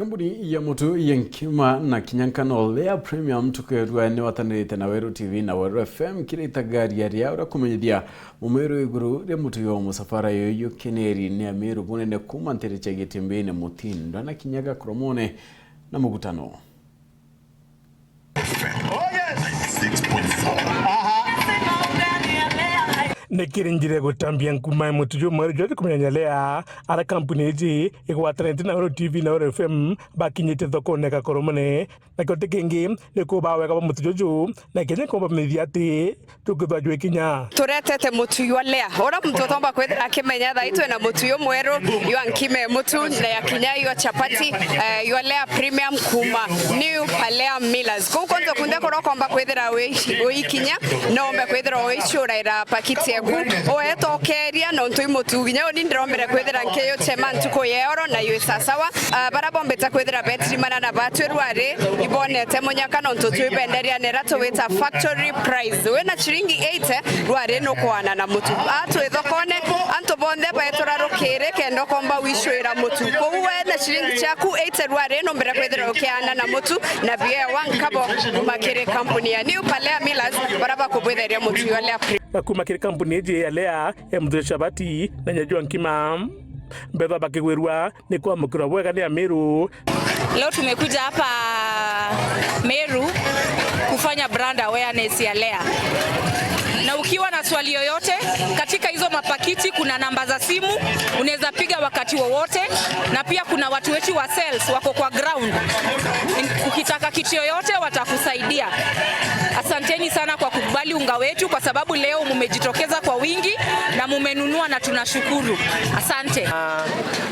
Kampuni ya mutu yankima na kinyankano Lea Premium tukerwa ni watanirite na Weru TV na Weru FM kirita gari ya ura kumenyithia mumeru iguru ria mutu yo musafara yoyo keneri ni amiru bunene kumantere chagitimbene mutindo na kinyaga kromone na mugutano. Nekirinjire gutambia nkuma mutujo mwari jote kumenyelea ara kampuni iji igwatanite na Weru TV na Weru FM bakinyite thoko neka koromone na kote kengi niko bawe kaba mutujo na kenya ko bamithia ati tukithwa jwe kinya turetete mutuyo lea ora mtotomba kwethira akimenya thaitwe na mutuyo mweru yo ankime mutu na ya kinya yo chapati yo lea premium kuma new Lea Millers ko konzo kunde korokomba kwethira we ikinya no mbe kwethira we churaira pakiti o etokeria no ntui mutuginya oni ndirombere kwethira nkeyo chema ntuko yeoro na yo sasawa barabombeta kwethira betri mana na batwerware ibonete munyaka no ntutui benderia nerato weta factory price we na chiringi 8 rware no kwana na mutu atwethokone antobonde baetora rokere kendo komba wishwira mutu ko we na chiringi chaku 8 rware no mbere kwethira okiana na mutu na bia wankabo makere kampuni ya New Lea Millers baraba kubwetheria mutu yo Lea bakumakire kampuni eje ya Lea mudhe shabati na nyajua nkima mbetha bakigwerwa ni kwa mukira bwega ni Meru. Leo tumekuja hapa Meru kufanya brand awareness ya Lea. Na ukiwa na swali yoyote katika hizo mapakiti kuna namba za simu unaweza piga wakati wowote, na pia kuna watu wetu wa sales wako kwa ground. Ukitaka kitu yoyote watakusaidia. Asanteni sana kwa kukubali unga wetu kwa sababu leo mmejitokeza kwa wingi na mmenunua na tunashukuru. Asante.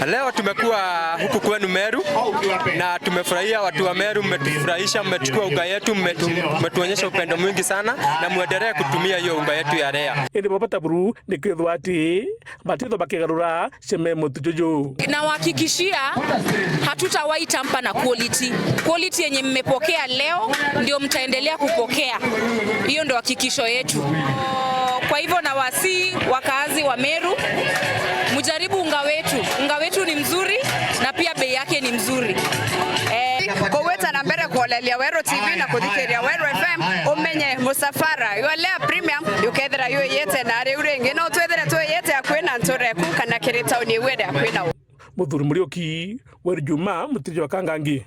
Leo tumekuwa huku kwenu Meru na tumefurahia watu wa Meru, mmetufurahisha, mmechukua unga yetu, mmetuonyesha upendo mwingi sana na muendelee kutumia hiyo unga yetu ya Lea. Ndi bapata buru nikwithwa ati batitho bakigarura sheme mutujojo. Na wahakikishia hatutawahi tampa na quality yenye mmepokea leo ndio mtaendelea kupokea. Hiyo ndio hakikisho yetu. Kwa hivyo na wasi wakazi wa Meru mujaribu unga wetu ni mzuri na pia bei yake ni mzuri. Koweta na mbere kuolelia Weru TV na kudhikiria Weru FM umenye musafara yo Lea Premium yukethira yo yete na ari urenge no twethira to yete akwena ntore ku kana kirita oni wede akwena muthuri murioki Weru Juma mutije wa Kangangi.